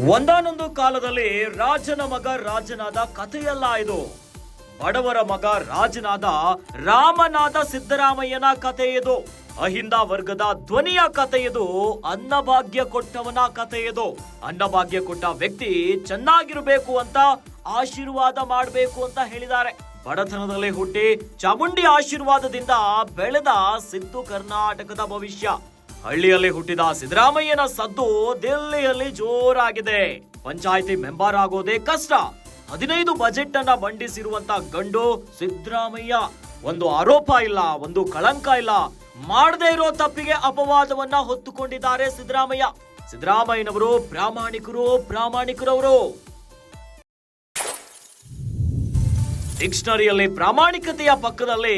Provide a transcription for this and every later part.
ಒಂದಾನೊಂದು ಕಾಲದಲ್ಲಿ ರಾಜನ ಮಗ ರಾಜನಾದ ಕಥೆಯಲ್ಲ ಇದು. ಬಡವರ ಮಗ ರಾಜನಾದ ರಾಮನಾದ ಸಿದ್ದರಾಮಯ್ಯನ ಕಥೆ ಇದು. ಅಹಿಂದ ವರ್ಗದ ಧ್ವನಿಯ ಕಥೆ ಇದು. ಅನ್ನಭಾಗ್ಯ ಕೊಟ್ಟವನ ಕಥೆ ಇದು. ಅನ್ನಭಾಗ್ಯ ಕೊಟ್ಟ ವ್ಯಕ್ತಿ ಚೆನ್ನಾಗಿರಬೇಕು ಅಂತ ಆಶೀರ್ವಾದ ಮಾಡಬೇಕು ಅಂತ ಹೇಳಿದ್ದಾರೆ. ಬಡತನದಲ್ಲಿ ಹುಟ್ಟಿ ಚಾಮುಂಡಿ ಆಶೀರ್ವಾದದಿಂದ ಬೆಳೆದ ಸಿದ್ದು ಕರ್ನಾಟಕದ ಭವಿಷ್ಯ. ಹಳ್ಳಿಯಲ್ಲಿ ಹುಟ್ಟಿದ ಸಿದ್ದರಾಮಯ್ಯನ ಸದ್ದು ದಿಲ್ಲಿಯಲ್ಲಿ ಜೋರಾಗಿದೆ. ಪಂಚಾಯಿತಿ ಮೆಂಬರ್ ಆಗೋದೇ ಕಷ್ಟ. 15 ಬಜೆಟ್ ಅನ್ನ ಮಂಡಿಸಿರುವಂತ ಗಂಡು ಸಿದ್ದರಾಮಯ್ಯ. ಒಂದು ಆರೋಪ ಇಲ್ಲ, ಒಂದು ಕಳಂಕ ಇಲ್ಲ. ಮಾಡದೇ ಇರೋ ತಪ್ಪಿಗೆ ಅಪವಾದವನ್ನ ಹೊತ್ತುಕೊಂಡಿದ್ದಾರೆ ಸಿದ್ದರಾಮಯ್ಯನವರು ಪ್ರಾಮಾಣಿಕರವರು. ಡಿಕ್ಷನರಿಯಲ್ಲಿ ಪ್ರಾಮಾಣಿಕತೆಯ ಪಕ್ಕದಲ್ಲಿ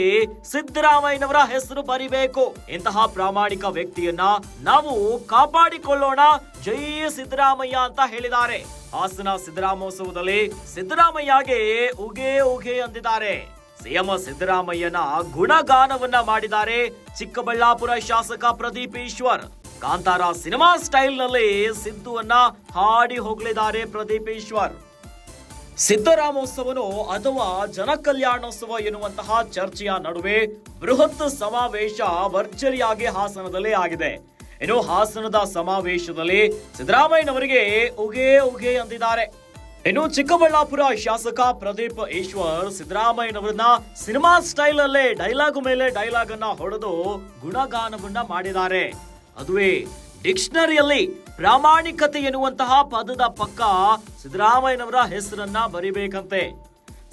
ಸಿದ್ದರಾಮಯ್ಯನವರ ಹೆಸರು ಬರಿಬೇಕು. ಇಂತಹ ಪ್ರಾಮಾಣಿಕ ವ್ಯಕ್ತಿಯನ್ನ ನಾವು ಕಾಪಾಡಿಕೊಳ್ಳೋಣ, ಜೈ ಸಿದ್ದರಾಮಯ್ಯ ಅಂತ ಹೇಳಿದ್ದಾರೆ. ಹಾಸನ ಸಿದ್ದರಾಮೋತ್ಸವದಲ್ಲಿ ಸಿದ್ದರಾಮಯ್ಯಗೆ ಉಗೆ ಅಂದಿದ್ದಾರೆ. ಸಿಎಂ ಸಿದ್ದರಾಮಯ್ಯನ ಗುಣಗಾನವನ್ನ ಮಾಡಿದ್ದಾರೆ ಚಿಕ್ಕಬಳ್ಳಾಪುರ ಶಾಸಕ ಪ್ರದೀಪ್ ಈಶ್ವರ್. ಕಾಂತಾರ ಸಿನಿಮಾ ಸ್ಟೈಲ್ ನಲ್ಲಿ ಸಿದ್ದುವನ್ನ ಹಾಡಿ ಹೋಗಲಿದ್ದಾರೆ ಪ್ರದೀಪ್ ಈಶ್ವರ್. ಸಿದ್ದರಾಮೋತ್ಸವನೋ ಅಥವಾ ಜನಕಲ್ಯಾಣೋತ್ಸವ ಎನ್ನುವಂತಹ ಚರ್ಚೆಯ ನಡುವೆ ಬೃಹತ್ ಸಮಾವೇಶ ಭರ್ಜರಿಯಾಗಿ ಹಾಸನದಲ್ಲಿ ಆಗಿದೆ. ಇನ್ನು ಹಾಸನದ ಸಮಾವೇಶದಲ್ಲಿ ಸಿದ್ದರಾಮಯ್ಯನವರಿಗೆ ಉಗೆ ಅಂದಿದ್ದಾರೆ. ಇನ್ನು ಚಿಕ್ಕಬಳ್ಳಾಪುರ ಶಾಸಕ ಪ್ರದೀಪ್ ಈಶ್ವರ್ ಸಿದ್ದರಾಮಯ್ಯನವರನ್ನ ಸಿನಿಮಾ ಸ್ಟೈಲ್ ಅಲ್ಲೇ ಡೈಲಾಗ್ ಮೇಲೆ ಡೈಲಾಗ್ ಅನ್ನ ಹೊಡೆದು ಗುಣಗಾನವನ್ನ ಮಾಡಿದ್ದಾರೆ. ಅದುವೇ ಡಿಕ್ಷನರಿಯಲ್ಲಿ ಪ್ರಾಮಾಣಿಕತೆ ಎನ್ನುವಂತಹ ಪದದ ಪಕ್ಕ ಸಿದ್ದರಾಮಯ್ಯನವರ ಹೆಸರನ್ನ ಬರಿಬೇಕಂತೆ.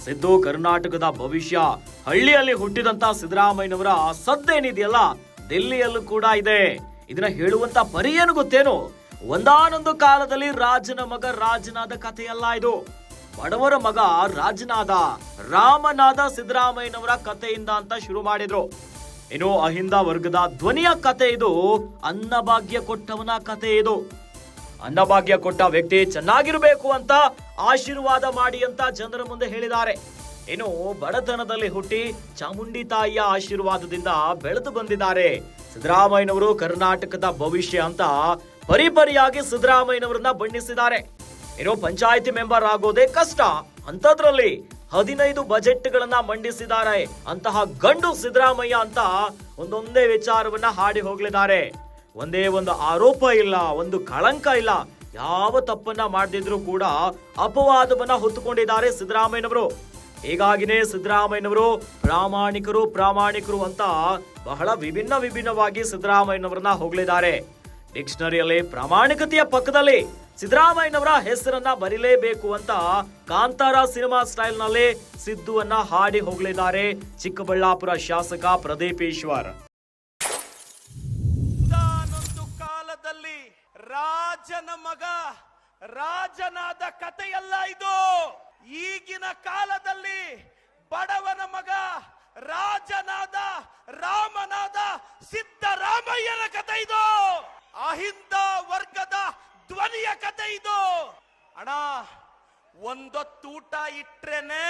ಸಿದ್ದು ಕರ್ನಾಟಕದ ಭವಿಷ್ಯ. ಹಳ್ಳಿಯಲ್ಲಿ ಹುಟ್ಟಿದಂತ ಸಿದ್ದರಾಮಯ್ಯನವರ ಸದ್ದೇನಿದೆಯಲ್ಲ ದಿಲ್ಲಿಯಲ್ಲೂ ಕೂಡ ಇದೆ. ಇದನ್ನ ಹೇಳುವಂತ ಪರಿ ಏನು ಗೊತ್ತೇನು? ಒಂದಾನೊಂದು ಕಾಲದಲ್ಲಿ ರಾಜನ ಮಗ ರಾಜನಾದ ಕಥೆಯಲ್ಲ ಇದು. ಬಡವರ ಮಗ ರಾಮನಾದ ಸಿದ್ದರಾಮಯ್ಯನವರ ಕಥೆಯಿಂದ ಅಂತ ಶುರು ಮಾಡಿದ್ರು. ಇನ್ನು ಅಹಿಂದ ವರ್ಗದ ಧ್ವನಿಯ ಕಥೆ ಇದು. ಅನ್ನಭಾಗ್ಯ ಕೊಟ್ಟವನ ಕಥೆ ಇದು. ಅನ್ನಭಾಗ್ಯ ಕೊಟ್ಟ ವ್ಯಕ್ತಿ ಚೆನ್ನಾಗಿರಬೇಕು ಅಂತ ಆಶೀರ್ವಾದ ಮಾಡಿ ಅಂತ ಜನರ ಮುಂದೆ ಹೇಳಿದ್ದಾರೆ. ಇನ್ನು ಬಡತನದಲ್ಲಿ ಹುಟ್ಟಿ ಚಾಮುಂಡಿ ತಾಯಿಯ ಆಶೀರ್ವಾದದಿಂದ ಬೆಳೆದು ಬಂದಿದ್ದಾರೆ ಸಿದ್ದರಾಮಯ್ಯನವರು. ಕರ್ನಾಟಕದ ಭವಿಷ್ಯ ಅಂತ ಪರಿಪರಿಯಾಗಿ ಸಿದ್ದರಾಮಯ್ಯನವರನ್ನ ಬಣ್ಣಿಸಿದ್ದಾರೆ. ಇನ್ನು ಪಂಚಾಯಿತಿ ಮೆಂಬರ್ ಆಗೋದೇ ಕಷ್ಟ, ಅಂತದ್ರಲ್ಲಿ 15 ಬಜೆಟ್ ಗಳನ್ನ ಮಂಡಿಸಿದ್ದಾರೆ ಅಂತಹ ಗಂಡು ಸಿದ್ದರಾಮಯ್ಯ ಅಂತ ಒಂದೊಂದೇ ವಿಚಾರವನ್ನ ಹಾಡಿ ಹೋಗಲಿದ್ದಾರೆ. ಒಂದೇ ಒಂದು ಆರೋಪ ಇಲ್ಲ, ಒಂದು ಕಳಂಕ ಇಲ್ಲ. ಯಾವ ತಪ್ಪನ್ನ ಮಾಡದಿದ್ರು ಕೂಡ ಅಪವಾದವನ್ನ ಹೊತ್ತುಕೊಂಡಿದ್ದಾರೆ ಸಿದ್ದರಾಮಯ್ಯನವರು. ಹೀಗಾಗಿನೇ ಸಿದ್ದರಾಮಯ್ಯನವರು ಪ್ರಾಮಾಣಿಕರು ಅಂತ ಬಹಳ ವಿಭಿನ್ನವಾಗಿ ಸಿದ್ದರಾಮಯ್ಯನವರನ್ನ ಹೋಗಲಿದ್ದಾರೆ. ಡಿಕ್ಷನರಿಯಲ್ಲಿ ಪ್ರಾಮಾಣಿಕತೆಯ ಪಕ್ಕದಲ್ಲಿ ಸಿದ್ದರಾಮಯ್ಯನವರ ಹೆಸರನ್ನ ಬರೀಲೇಬೇಕು ಅಂತ ಕಾಂತಾರ ಸಿನಿಮಾ ಸ್ಟೈಲ್ ನಲ್ಲಿ ಸಿದ್ದುವನ್ನ ಹಾಡಿ ಹೋಗಲಿದ್ದಾರೆ ಚಿಕ್ಕಬಳ್ಳಾಪುರ ಶಾಸಕ ಪ್ರದೀಪ್ ಈಶ್ವರ್. ಒಂದಾನೊಂದು ಕಾಲದಲ್ಲಿ ರಾಜನ ಮಗ ರಾಜನಾದ ಕಥೆಯಲ್ಲ ಇದು. ಈಗಿನ ಕಾಲದಲ್ಲಿ ಬಡವನ ಮಗ ರಾಜನಾದ ರಾಮನಾದ ಸಿದ್ದರಾಮಯ್ಯನ ಕಥೆ ಇದು. ಅಹಿಂದ ವರ್ಗದ ಧ್ವನಿಯ ಕಥೆ ಇದು. ಅಣ್ಣ, ಒಂದೊತ್ತೂಟ ಇಟ್ರೇನೆ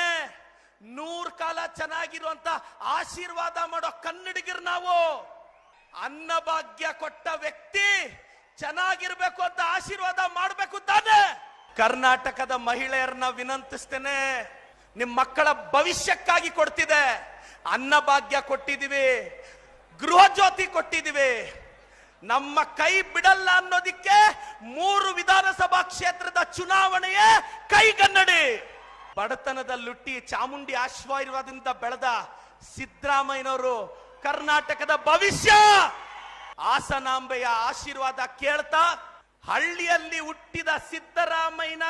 100 ಕಾಲ ಚೆನ್ನಾಗಿರುವಂತ ಆಶೀರ್ವಾದ ಮಾಡೋ ಕನ್ನಡಿಗರು ನಾವು. ಅನ್ನಭಾಗ್ಯ ಕೊಟ್ಟ ವ್ಯಕ್ತಿ ಚೆನ್ನಾಗಿರ್ಬೇಕು ಅಂತ ಆಶೀರ್ವಾದ ಮಾಡ್ಬೇಕು ತಾನೆ. ಕರ್ನಾಟಕದ ಮಹಿಳೆಯರನ್ನ ವಿನಂತಿಸ್ತೇನೆ, ನಿಮ್ ಮಕ್ಕಳ ಭವಿಷ್ಯಕ್ಕಾಗಿ ಕೊಡ್ತಿದೆ. ಅನ್ನಭಾಗ್ಯ ಕೊಟ್ಟಿದೀವಿ, ಗೃಹ ಜ್ಯೋತಿ ಕೊಟ್ಟಿದೀವಿ. ನಮ್ಮ ಕೈ ಬಿಡಲ್ಲ ಅನ್ನೋದಿಕ್ಕೆ 3 ವಿಧಾನಸಭಾ ಕ್ಷೇತ್ರದ ಚುನಾವಣೆಯೇ ಕೈಗನ್ನಡಿ. ಬಡತನದಲ್ಲುಟ್ಟಿ ಚಾಮುಂಡಿ ಆಶೀರ್ವಾದದಿಂದ ಬೆಳೆದ ಸಿದ್ದರಾಮಯ್ಯನವರು ಕರ್ನಾಟಕದ ಭವಿಷ್ಯ. ಹಾಸನಾಂಬೆಯ ಆಶೀರ್ವಾದ ಕೇಳ್ತಾ ಹಳ್ಳಿಯಲ್ಲಿ ಹುಟ್ಟಿದ ಸಿದ್ದರಾಮಯ್ಯನ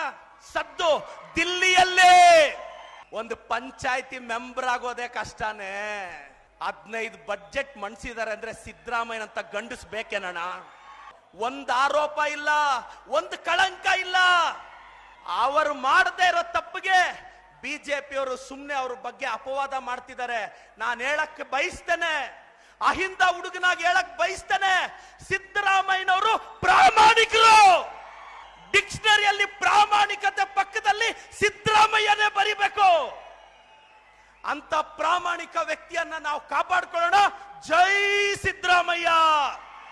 ಸದ್ದು ದಿಲ್ಲಿಯಲ್ಲೇ. ಒಂದು ಪಂಚಾಯಿತಿ ಮೆಂಬರ್ ಆಗೋದೇ ಕಷ್ಟನೇ. 15 ಬಜೆಟ್ ಮಂಡಿಸಿದ್ದಾರೆ ಅಂದ್ರೆ ಸಿದ್ದರಾಮಯ್ಯನಂತ ಗಂಡಸ್ ಬೇಕೇನಣ್ಣ? ಒಂದು ಆರೋಪ ಇಲ್ಲ, ಒಂದು ಕಳಂಕ ಇಲ್ಲ. ಅವರು ಮಾಡದೇ ಇರೋ ತಪ್ಪಿಗೆ ಬಿಜೆಪಿಯವರು ಸುಮ್ಮನೆ ಅವ್ರ ಬಗ್ಗೆ ಅಪವಾದ ಮಾಡ್ತಿದ್ದಾರೆ. ನಾನು ಹೇಳಕ್ ಬಯಸ್ತೇನೆ, ಅಹಿಂದ ಹುಡುಗನಾಗಿ ಹೇಳಕ್ ಬಯಸ್ತೇನೆ, ಸಿದ್ದರಾಮಯ್ಯನವರು ಪ್ರಾಮಾಣಿಕರು. ಡಿಕ್ಷನರಿಯಲ್ಲಿ ಪ್ರಾಮಾಣಿಕತೆ ಪಕ್ಕದಲ್ಲಿ ಸಿದ್ದರಾಮಯ್ಯನೇ ಬರಿಬೇಕು. ಅಂತ ಪ್ರಾಮಾಣಿಕ ವ್ಯಕ್ತಿಯನ್ನ ನಾವು ಕಾಪಾಡಿಕೊಳ್ಳೋಣ. ಜೈ ಸಿದ್ದರಾಮಯ್ಯ.